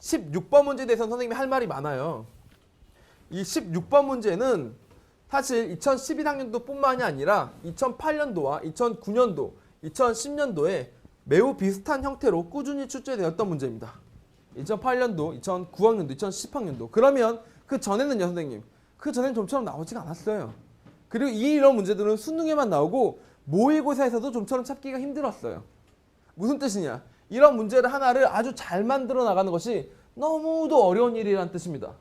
16번 문제에 대해서는 선생님이 할 말이 많아요. 이 16번 문제는 사실 2011학년도 뿐만이 아니라 2008년도와 2009년도, 2010년도에 매우 비슷한 형태로 꾸준히 출제되었던 문제입니다. 2008년도, 2009학년도, 2010학년도. 그러면 그 전에는요, 선생님? 그 전에는 좀처럼 나오지가 않았어요. 그리고 이런 문제들은 수능에만 나오고 모의고사에서도 좀처럼 찾기가 힘들었어요. 무슨 뜻이냐? 이런 문제를 하나를 아주 잘 만들어 나가는 것이 너무도 어려운 일이라는 뜻입니다.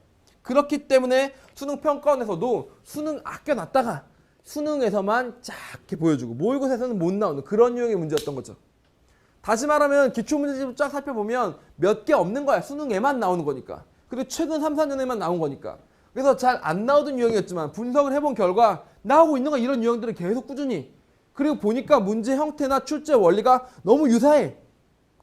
그렇기 때문에 수능 평가원에서도 수능 아껴놨다가 수능에서만 작게 보여주고 모의고사에서는 못 나오는 그런 유형의 문제였던 거죠. 다시 말하면 기출문제집을 쫙 살펴보면 몇 개 없는 거야. 수능에만 나오는 거니까. 그리고 최근 3, 4년에만 나온 거니까. 그래서 잘 안 나오던 유형이었지만 분석을 해본 결과 나오고 있는 거 이런 유형들을 계속 꾸준히. 그리고 보니까 문제 형태나 출제 원리가 너무 유사해.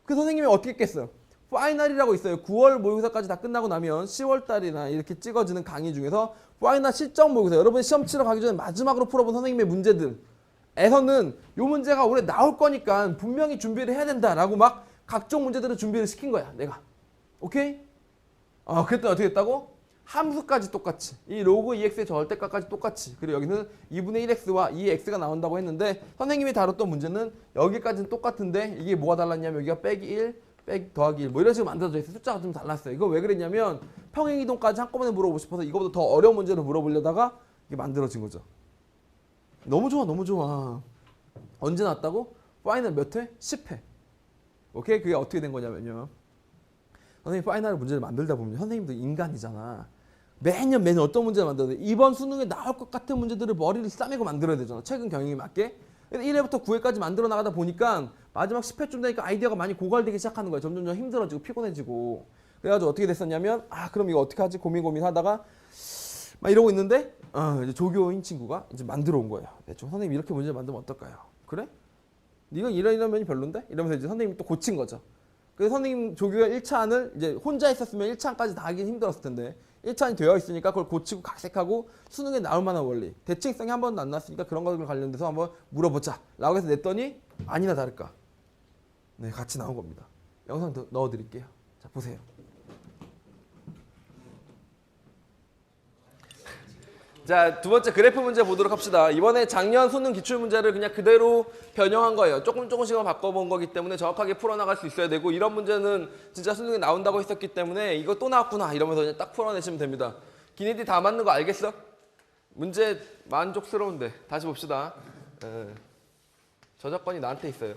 그 선생님이 어떻게 했겠어요? 파이널이라고 있어요. 9월 모의고사까지 다 끝나고 나면 10월 달이나 이렇게 찍어지는 강의 중에서 파이널 실전 모의고사, 여러분이 시험 치러 가기 전에 마지막으로 풀어본 선생님의 문제들에서는 이 문제가 올해 나올 거니까 분명히 준비를 해야 된다라고 막 각종 문제들을 준비를 시킨 거야, 내가. 오케이? 그랬더니 어떻게 됐다고? 함수까지 똑같이, 이 로그 2x의 절대값까지 똑같이, 그리고 여기는 2분의 1x와 2x가 나온다고 했는데 선생님이 다뤘던 문제는 여기까지는 똑같은데 이게 뭐가 달랐냐면 여기가 빼기 1, 빼기 더하기 1 뭐 이런 식으로 만들어져 있어요. 숫자가 좀 달랐어요. 이거 왜 그랬냐면 평행이동까지 한꺼번에 물어보고 싶어서 이거보다 더 어려운 문제를 물어보려다가 이게 만들어진 거죠. 너무 좋아, 너무 좋아. 언제 나왔다고? 파이널 몇 회? 10회. 오케이? 그게 어떻게 된 거냐면요. 선생님 파이널 문제를 만들다 보면 선생님도 인간이잖아. 매년 어떤 문제를 만들어야 돼? 이번 수능에 나올 것 같은 문제들을 머리를 싸매고 만들어야 되잖아. 최근 경영에 맞게. 1회부터 9회까지 만들어 나가다 보니까 마지막 10회쯤 되니까 아이디어가 많이 고갈되기 시작하는 거야. 점점 힘들어지고 피곤해지고. 그래가지고 어떻게 됐었냐면 그럼 이거 어떻게 하지? 고민하다가 막 이러고 있는데 이제 조교인 친구가 이제 만들어 온 거예요. 대충 선생님 이렇게 문제를 만들면 어떨까요? 그래? 네가 이런 면이 별론데? 이러면서 이제 선생님이 또 고친 거죠. 그래서 선생님 조교가 1차안을 이제 혼자 있었으면 1차안까지 다 하긴 힘들었을 텐데 1차안이 되어 있으니까 그걸 고치고 각색하고 수능에 나올 만한 원리, 대칭성이 한 번도 안 나왔으니까 그런 것들 관련돼서 한번 물어보자 라고 해서 냈더니 아니나 다를까 네, 같이 나온 겁니다. 영상 더 넣어드릴게요. 자, 보세요. 자, 두 번째 그래프 문제 보도록 합시다. 이번에 작년 수능 기출문제를 그냥 그대로 변형한 거예요. 조금씩만 바꿔본 거기 때문에 정확하게 풀어나갈 수 있어야 되고, 이런 문제는 진짜 수능에 나온다고 했었기 때문에 이거 또 나왔구나 이러면서 그냥 딱 풀어내시면 됩니다. 기니디 다 맞는 거 알겠어? 문제 만족스러운데 다시 봅시다. 저작권이 나한테 있어요.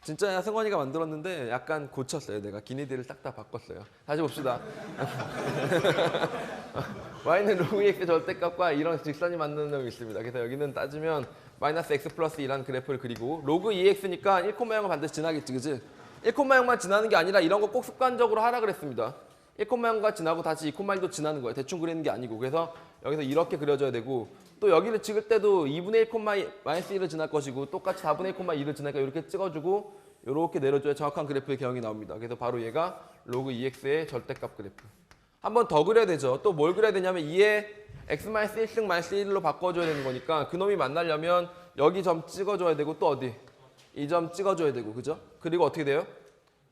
진짜 승원이가 만들었는데 약간 고쳤어요. 내가 기니디를 딱 다 바꿨어요. 다시 봅시다. y는 로그 x의 절대값과 이런 직선이 만드는 놈이 있습니다. 그래서 여기는 따지면 마이너스 x 플러스 2라는 그래프를 그리고 로그 2x니까 1,0을 반드시 지나겠지, 그치? 1,0만 지나는 게 아니라 이런 거 꼭 습관적으로 하라 그랬습니다. 1,0가 지나고 다시 2,1도 지나는 거예요. 대충 그리는 게 아니고. 그래서 여기서 이렇게 그려줘야 되고, 또 여기를 찍을 때도 2분의 1, 마이너스 1을 지날 것이고 똑같이 4분의 1, 2를 지나니까 이렇게 찍어주고 이렇게 내려줘야 정확한 그래프의 개형이 나옵니다. 그래서 바로 얘가 로그 2x의 절대값 그래프. 한 번 더 그려야 되죠. 또 뭘 그려야 되냐면 2에 x-1승 -1로 바꿔줘야 되는 거니까 그놈이 만나려면 여기 점 찍어줘야 되고 또 어디? 이 점 찍어줘야 되고, 그죠? 그리고 어떻게 돼요?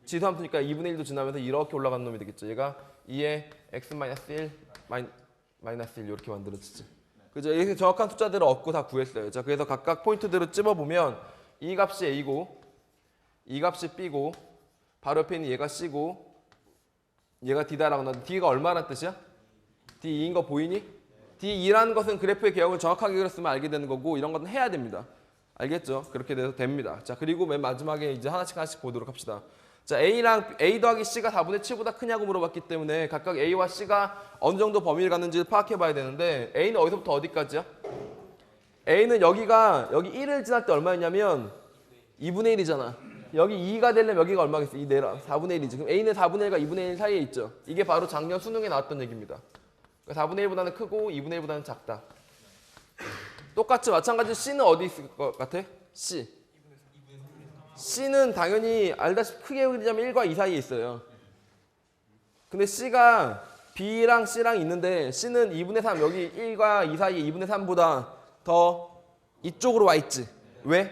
지수함수니까 2분의 1도 지나면서 이렇게 올라가는 놈이 되겠죠. 얘가 2에 x-1 마이너스 1 이렇게 만들어지지. 그죠? 이렇게 정확한 숫자들을 얻고 다 구했어요. 자, 그래서 각각 포인트대로 찝어보면 이 값이 a고 이 값이 b고 바로 옆에 있는 얘가 c고 얘가 d다라고 나왔는데 d가 얼마란 뜻이야? d2인 거 보이니? d2라는 것은 그래프의 개형을 정확하게 그렸으면 알게 되는 거고, 이런 건 해야 됩니다. 알겠죠? 그렇게 돼서 됩니다. 자, 그리고 맨 마지막에 이제 하나씩 보도록 합시다. 자, A랑 A 더하기 C가 4분의 7보다 크냐고 물어봤기 때문에 각각 A와 C가 어느 정도 범위를 갖는지를 파악해 봐야 되는데, A는 어디서부터 어디까지야? A는 여기 1을 지날 때 얼마였냐면 2분의 1이잖아. 여기 2가 되려면 여기가 얼마겠어? 2 내라. 4분의 1이지. 그럼 A는 4분의 1과 2분의 1 사이에 있죠. 이게 바로 작년 수능에 나왔던 얘기입니다. 4분의 1보다는 크고 2분의 1보다는 작다. 똑같이 마찬가지로 C는 어디 있을 것 같아? C는 당연히 알다시피 크게 그리자면 1과 2 사이에 있어요. 근데 C가 B랑 C랑 있는데 C는 2분의 3, 여기 1과 2 사이에 2분의 3보다 더 이쪽으로 와 있지. 왜?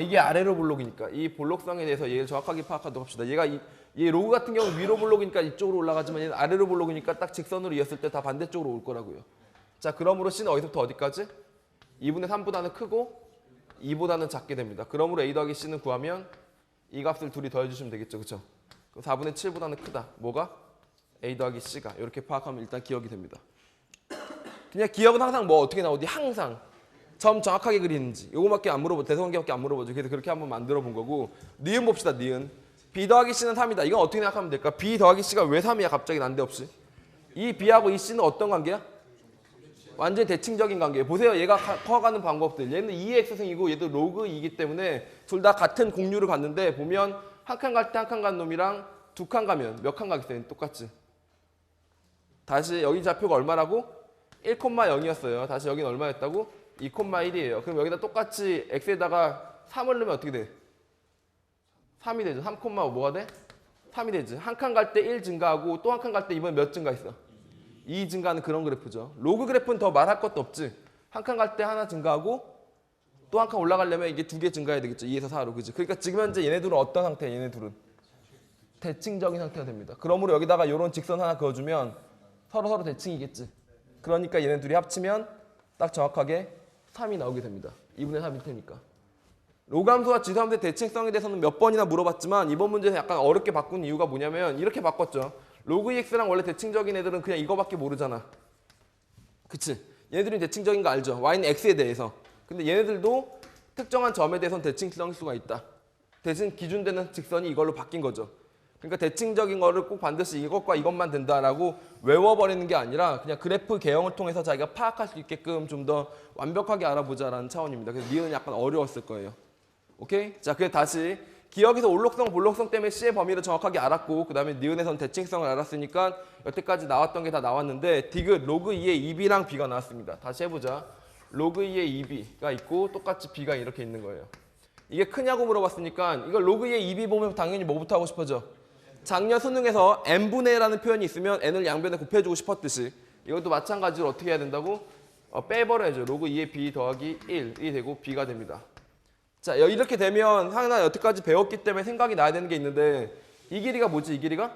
이게 아래로 볼록이니까 이 볼록성에 대해서 얘를 정확하게 파악하도록 합시다. 얘 로그 같은 경우 위로 볼록이니까 이쪽으로 올라가지만 얘는 아래로 볼록이니까 딱 직선으로 이었을 때 다 반대쪽으로 올 거라고요. 자, 그러므로 C는 어디서부터 어디까지? 2분의 3보다는 크고 2보다는 작게 됩니다. 그러므로 A 더하기 C는 구하면 이 값을 둘이 더해주시면 되겠죠. 그쵸? 그럼 4분의 7보다는 크다. 뭐가? A 더하기 C가. 이렇게 파악하면 일단 기억이 됩니다. 그냥 기억은 항상 뭐 어떻게 나오지? 항상 점 정확하게 그리는지 요거밖에 안 물어보, 대성관계밖에 안 물어보죠. 그래서 그렇게 한번 만들어 본 거고. 니은 봅시다. 니은. B 더하기 C는 3이다. 이건 어떻게 생각하면 될까? B 더하기 C가 왜 3이야? 갑자기 난데없이. 이 B하고 이 C는 어떤 관계야? 완전히 대칭적인 관계예요. 보세요. 얘가 커가는 방법들. 얘는 2의 X승이고 얘도 로그 2이기 때문에 둘 다 같은 공류를 갔는데 보면 한 칸 갈 때 한 칸 간 놈이랑 두 칸 가면 몇 칸 가겠어요? 똑같지. 다시 여기 좌표가 얼마라고? 1,0이었어요. 다시 여기는 얼마였다고? 2,1이에요. 그럼 여기다 똑같이 x에다가 3을 넣으면 어떻게 돼? 3이 되죠. 3, 뭐가 돼? 3이 되지. 한 칸 갈 때 1 증가하고 또 한 칸 갈 때 이번에 몇 증가했어? 2 증가하는 그런 그래프죠. 로그 그래프는 더 말할 것도 없지. 한 칸 갈 때 하나 증가하고 또 한 칸 올라가려면 이게 2개 증가해야 되겠죠. 2에서 4로. 그지? 그러니까 지금 현재 얘네들은 어떤 상태야? 얘네들은 대칭적인 상태가 됩니다. 그러므로 여기다가 이런 직선 하나 그어주면 서로 대칭이겠지. 그러니까 얘네 둘이 합치면 딱 정확하게 3이 나오게 됩니다. 2분의 3일 테니까. 로그함수와 지수함수의 대칭성에 대해서는 몇 번이나 물어봤지만 이번 문제에서 약간 어렵게 바꾼 이유가 뭐냐면 이렇게 바꿨죠. 로그 EX랑 원래 대칭적인 애들은 그냥 이거밖에 모르잖아. 그치? 얘네들이 대칭적인 거 알죠? Y는 X에 대해서. 근데 얘네들도 특정한 점에 대해서는 대칭성일 수가 있다. 대신 기준되는 직선이 이걸로 바뀐 거죠. 그러니까 대칭적인 거를 꼭 반드시 이것과 이것만 된다라고 외워버리는 게 아니라 그냥 그래프 개형을 통해서 자기가 파악할 수 있게끔 좀 더 완벽하게 알아보자라는 차원입니다. 그래서 니은 약간 어려웠을 거예요. 오케이? 자, 그래 다시 기억에서 올록성, 볼록성 때문에 C의 범위를 정확하게 알았고 그 다음에 니은에서는 대칭성을 알았으니까 여태까지 나왔던 게 다 나왔는데 디귿 로그 2의 2b랑 b가 나왔습니다. 다시 해보자. 로그 2의 2b가 있고 똑같이 b가 이렇게 있는 거예요. 이게 크냐고 물어봤으니까 이걸 로그 2의 2b 보면 당연히 뭐부터 하고 싶어져? 작년 수능에서 n분의 1라는 표현이 있으면 n을 양변에 곱해주고 싶었듯이 이것도 마찬가지로 어떻게 해야 된다고? 빼버려야죠. 로그 2의 b 더하기 1이 되고 b가 됩니다. 자, 이렇게 되면 하나 여태까지 배웠기 때문에 생각이 나야 되는 게 있는데 이 길이가 뭐지? 이 길이가?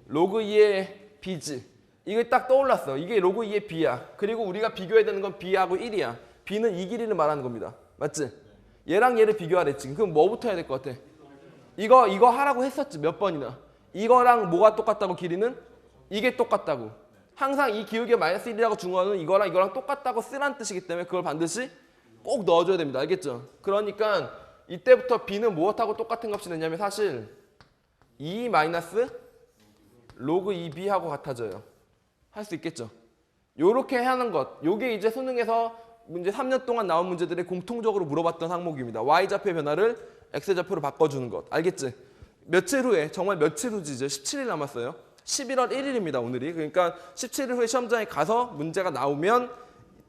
로그 2의 b지. 이게 딱 떠올랐어. 이게 로그 2의 b야. 그리고 우리가 비교해야 되는 건 b하고 1이야. b는 이 길이를 말하는 겁니다. 맞지? 얘랑 얘를 비교하랬지. 그럼 뭐부터 해야 될 것 같아? 이거 하라고 했었지. 몇 번이나. 이거랑 뭐가 똑같다고 길이는? 이게 똑같다고. 항상 이 기울기가 마이너스 1이라고 준 거는 이거랑 똑같다고 쓰란 뜻이기 때문에 그걸 반드시 꼭 넣어줘야 됩니다. 알겠죠? 그러니까 이때부터 b는 무엇하고 똑같은 값이 되냐면 사실 2 마이너스 로그 2b하고 같아져요. 할 수 있겠죠? 요렇게 하는 것. 요게 이제 수능에서 문제 3년 동안 나온 문제들이 공통적으로 물어봤던 항목입니다. y좌표의 변화를 x좌표로 바꿔주는 것. 알겠지? 며칠 후에, 정말 며칠 후지 이제 17일 남았어요. 11월 1일입니다. 오늘이. 그러니까 17일 후에 시험장에 가서 문제가 나오면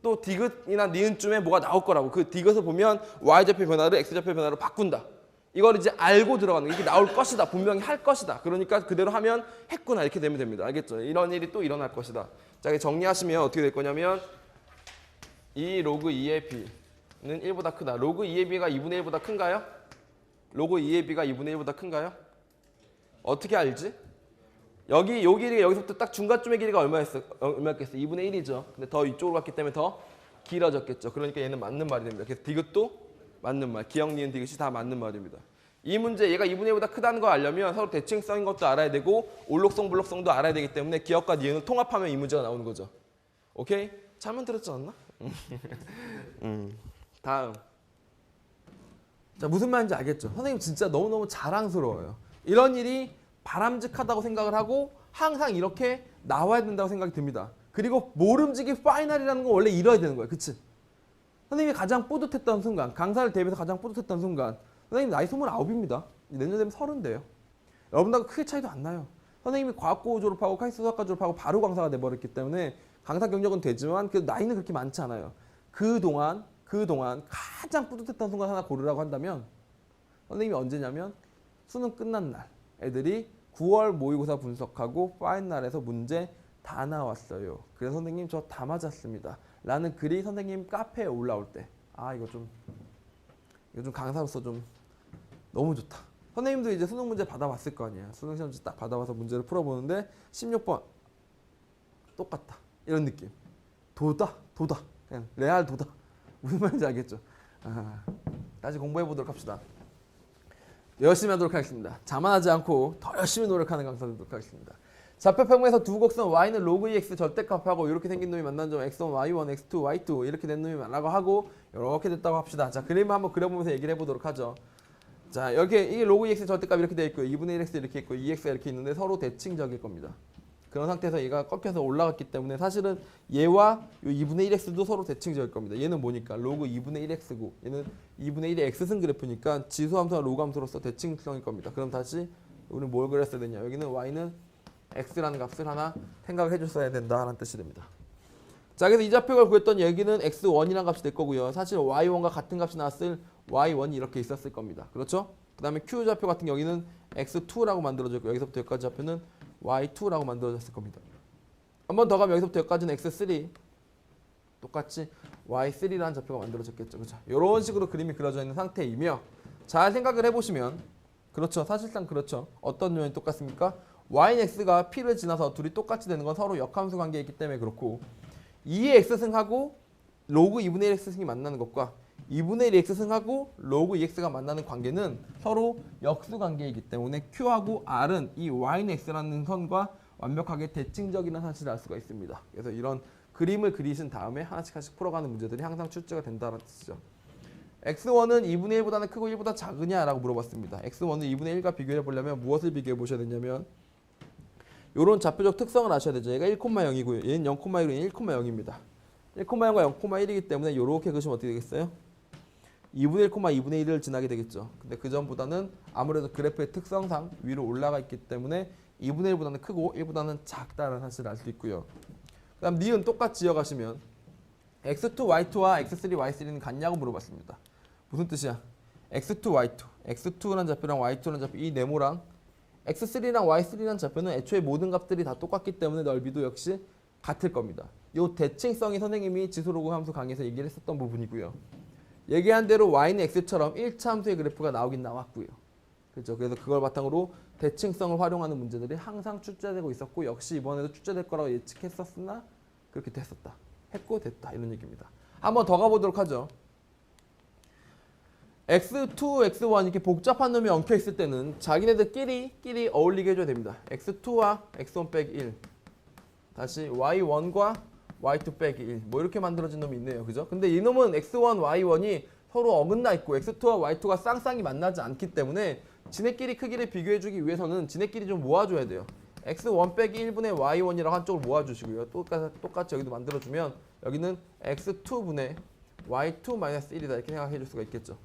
또 디귿이나 니은쯤에 뭐가 나올 거라고. 그 디귿을 보면 y좌표 변화를 x좌표 변화로 바꾼다. 이걸 이제 알고 들어가는 이게 나올 것이다. 분명히 할 것이다. 그러니까 그대로 하면 했구나. 이렇게 되면 됩니다. 알겠죠? 이런 일이 또 일어날 것이다. 자, 정리하시면 어떻게 될 거냐면 이 로그 2의 b는 1보다 크다. 로그 2의 b가 2분의 1보다 큰가요? 로그 2의 b가 2분의 1보다 큰가요? 어떻게 알지? 요 길이가 여기서부터 딱 중간쯤의 길이가 얼마였겠어? 2분의 1이죠. 근데 더 이쪽으로 갔기 때문에 더 길어졌겠죠. 그러니까 얘는 맞는 말이 됩니다. 그래서 디귿도 맞는 말. 기억, 니은, 디귿이 다 맞는 말입니다. 이 문제 얘가 2분의 1보다 크다는 거 알려면 서로 대칭성인 것도 알아야 되고 올록성, 볼록성도 알아야 되기 때문에 기억과 니은을 통합하면 이 문제가 나오는 거죠. 오케이? 잘못 들었지 않나? 다음. 자, 무슨 말인지 알겠죠? 선생님 진짜 너무너무 자랑스러워요. 이런 일이 바람직하다고 생각을 하고 항상 이렇게 나와야 된다고 생각이 듭니다. 그리고 모름지기 파이널이라는 건 원래 이뤄야 되는 거예요. 그치? 선생님이 가장 뿌듯했던 순간, 강사를 대비해서 가장 뿌듯했던 순간 선생님 나이 29입니다. 내년 되면 30대예요. 여러분들하고 크게 차이도 안 나요. 선생님이 과학고 졸업하고 카이스트 수학과 졸업하고 바로 강사가 돼버렸기 때문에 강사 경력은 되지만 그 나이는 그렇게 많지 않아요. 그동안 가장 뿌듯했던 순간 하나 고르라고 한다면 선생님이 언제냐면 수능 끝난 날 애들이 9월 모의고사 분석하고 파이널에서 문제 다 나왔어요. 그래서 선생님 저 다 맞았습니다. 라는 글이 선생님 카페에 올라올 때 이거 요즘 강사로서 좀 너무 좋다. 선생님도 이제 수능 문제 받아봤을 거 아니야. 수능 시험지 딱 받아봐서 문제를 풀어보는데 16번 똑같다. 이런 느낌. 도다. 그냥 레알 도다. 무슨 말인지 알겠죠? 다시 공부해보도록 합시다. 열심히 하도록 하겠습니다. 자만하지 않고 더 열심히 노력하는 강사 되도록 하겠습니다. 좌표평면에서 두 곡선 y는 로그 2x 절대값하고 이렇게 생긴 놈이 만난 점 x1, y1, x2, y2 이렇게 된 놈이 만나고 하고 이렇게 됐다고 합시다. 자, 그림을 한번 그려보면서 얘기를 해보도록 하죠. 자, 이렇게 이게 로그 2x 절대값 이렇게 되어 있고 2분의 1x 이렇게 있고 2x가 이렇게 있는데 서로 대칭적일 겁니다. 그런 상태에서 얘가 꺾여서 올라갔기 때문에 사실은 얘와 요 2분의 1x도 서로 대칭적일 겁니다. 얘는 뭐니까? 로그 2분의 1x고 얘는 2분의 1의 x승 그래프니까 지수함수와 로그 함수로서 대칭성일 겁니다. 그럼 다시 우리는 뭘 그렸어야 되냐? 여기는 y는 x라는 값을 하나 생각을 해줬어야 된다라는 뜻이 됩니다. 자, 그래서 이 좌표를 구했던 여기는 x1이라는 값이 될 거고요. 사실 y1과 같은 값이 나왔을 y1이 이렇게 있었을 겁니다. 그렇죠? 그 다음에 q 좌표 같은 여기는 x2라고 만들어졌고 여기서부터 여기까지 좌표는 y2라고 만들어졌을 겁니다. 한 번 더 가면 여기서부터 여기까지는 x3 똑같이 y3라는 좌표가 만들어졌겠죠. 그렇죠? 이런 식으로 그림이 그려져 있는 상태이며 잘 생각을 해보시면 그렇죠. 사실상 그렇죠. 어떤 요인이 똑같습니까? y는 x가 p를 지나서 둘이 똑같이 되는 건 서로 역함수 관계에 있기 때문에 그렇고 2의 x승하고 로그 2분의 1 x승이 만나는 것과 2분의 1 x승하고 로그 2x가 만나는 관계는 서로 역수 관계이기 때문에 q하고 r은 이 y는 x라는 선과 완벽하게 대칭적이라는 사실을 알 수가 있습니다. 그래서 이런 그림을 그리신 다음에 하나씩 풀어가는 문제들이 항상 출제가 된다는 뜻이죠. x1은 2분의 1보다는 크고 1보다 작으냐라고 물어봤습니다. x1은 2분의 1과 비교해 보려면 무엇을 비교해 보셔야 되냐면 이런 좌표적 특성을 아셔야 되죠. 얘가 1,0이고요. 얘는 0,1로 얘는 1,0입니다. 1,0과 0,1이기 때문에 이렇게 그리시면 어떻게 되겠어요? 2분의 1, 2분의 1을 지나게 되겠죠. 근데 그 전보다는 아무래도 그래프의 특성상 위로 올라가 있기 때문에 2분의 1보다는 크고 1보다는 작다는 사실을 알 수 있고요. 그 다음 니은 똑같이 이어가시면 x2, y2와 x3, y3는 같냐고 물어봤습니다. 무슨 뜻이야? x2, y2, x2라는 좌표랑 y2라는 좌표 이 네모랑 x3랑 y3라는 좌표는 애초에 모든 값들이 다 똑같기 때문에 넓이도 역시 같을 겁니다. 이 대칭성이 선생님이 지수로그 함수 강의에서 얘기를 했었던 부분이고요. 얘기한 대로 y는 x처럼 1차 함수의 그래프가 나오긴 나왔고요. 그렇죠? 그래서 그걸 바탕으로 대칭성을 활용하는 문제들이 항상 출제되고 있었고 역시 이번에도 출제될 거라고 예측했었으나 그렇게 됐었다. 했고 됐다. 이런 얘기입니다. 한번 더 가보도록 하죠. x2, x1 이렇게 복잡한 놈이 엉켜 있을 때는 자기네들끼리 어울리게 해줘야 됩니다. x2와 x1 빼기 1 다시 y1과 y2 빼기 1 뭐 이렇게 만들어진 놈이 있네요. 그죠? 근데 이 놈은 x1, y1이 서로 어긋나 있고 x2와 y2가 쌍쌍이 만나지 않기 때문에 지네끼리 크기를 비교해주기 위해서는 지네끼리 좀 모아줘야 돼요. x1 빼기 1분의 y1이라고 한쪽을 모아주시고요. 똑같이 여기도 만들어주면 여기는 x2분의 y2-1이다 이렇게 생각해 줄 수가 있겠죠.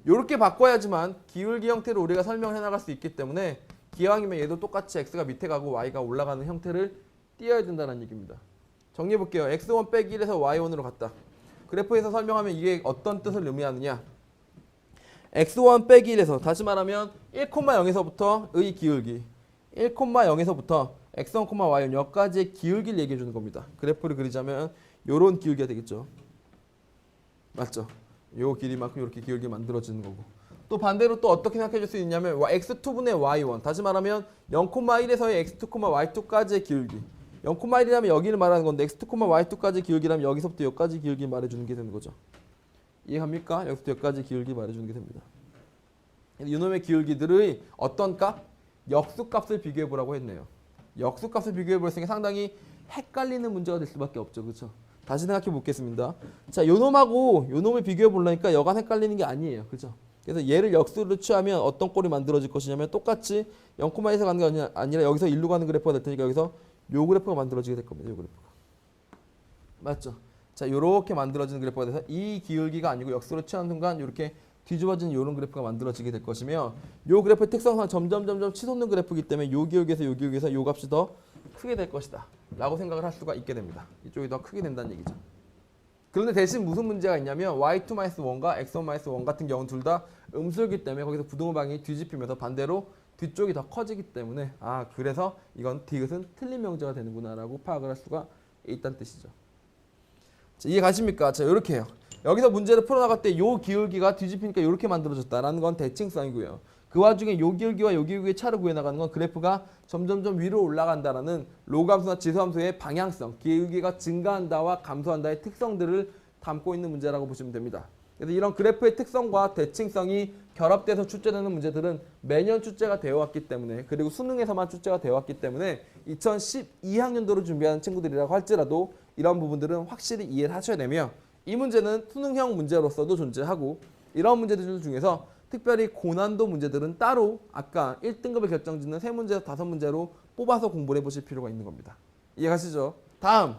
이렇게 바꿔야지만 기울기 형태로 우리가 설명해 나갈 수 있기 때문에 기왕이면 얘도 똑같이 x가 밑에 가고 y가 올라가는 형태를 띄어야 된다는 얘기입니다. 정리해 볼게요. x1 빼기 1에서 y1으로 갔다. 그래프에서 설명하면 이게 어떤 뜻을 의미하느냐. x1 빼기 1에서 다시 말하면 1,0에서부터의 기울기 1,0에서부터 x1, y1 여기까지의 기울기를 얘기해 주는 겁니다. 그래프를 그리자면 요런 기울기가 되겠죠. 맞죠? 요 길이만큼 이렇게 기울기 만들어지는 거고 또 반대로 또 어떻게 생각해 줄 수 있냐면 x2분의 y1 다시 말하면 0,1에서의 x2, y2까지의 기울기 0,1이라면 여기를 말하는 건데 x2, y2까지 기울기라면 여기서부터 여기까지 기울기 말해주는 게 되는 거죠. 이해갑니까? 여기서부터 여기까지 기울기 말해주는 게 됩니다. 이놈의 기울기들의 어떤 값? 역수값을 비교해보라고 했네요. 역수값을 비교해볼 생각에 상당히 헷갈리는 문제가 될 수밖에 없죠. 그렇죠? 다시 생각해 보겠습니다. 자, 요놈하고 요놈을 비교해 보려니까 여간 헷갈리는 게 아니에요. 그죠? 그래서 얘를 역수로 취하면 어떤 꼴이 만들어질 것이냐면 똑같이 0,1에서 가는 게 아니라 여기서 1로 가는 그래프가 될 테니까 여기서 요 그래프가 만들어지게 될 겁니다. 요 그래프가. 맞죠? 자, 요렇게 만들어지는 그래프가 돼서 이 기울기가 아니고 역수로 취하는 순간 이렇게 뒤집어진 요런 그래프가 만들어지게 될 것이며 요 그래프의 특성상 점점 치솟는 그래프이기 때문에 요 기울기에서 요 값이 더 크게 될 것이다 라고 생각을 할 수가 있게 됩니다. 이쪽이 더 크게 된다는 얘기죠. 그런데 대신 무슨 문제가 있냐면 y2-1과 x1-1 같은 경우는 둘 다 음수이기 때문에 거기서 부등호 방향이 뒤집히면서 반대로 뒤쪽이 더 커지기 때문에 그래서 이건 디귿은 틀린 명제가 되는구나 라고 파악을 할 수가 있다는 뜻이죠. 자, 이해 가십니까? 자, 이렇게 해요. 여기서 문제를 풀어나갈 때 요 기울기가 뒤집히니까 이렇게 만들어졌다라는 건 대칭성이고요. 그 와중에 요 기울기와 요 기울기의 차를 구해나가는 건 그래프가 점점점 위로 올라간다라는 로그함수나 지수함수의 방향성, 기울기가 증가한다와 감소한다의 특성들을 담고 있는 문제라고 보시면 됩니다. 그래서 이런 그래프의 특성과 대칭성이 결합돼서 출제되는 문제들은 매년 출제가 되어 왔기 때문에, 그리고 수능에서만 출제가 되어 왔기 때문에 2012학년도로 준비하는 친구들이라고 할지라도 이런 부분들은 확실히 이해를 하셔야 되며, 이 문제는 수능형 문제로서도 존재하고, 이런 문제들 중에서 특별히 고난도 문제들은 따로 아까 1등급을 결정짓는 3문제에서 5문제로 뽑아서 공부를 해보실 필요가 있는 겁니다. 이해가시죠? 다음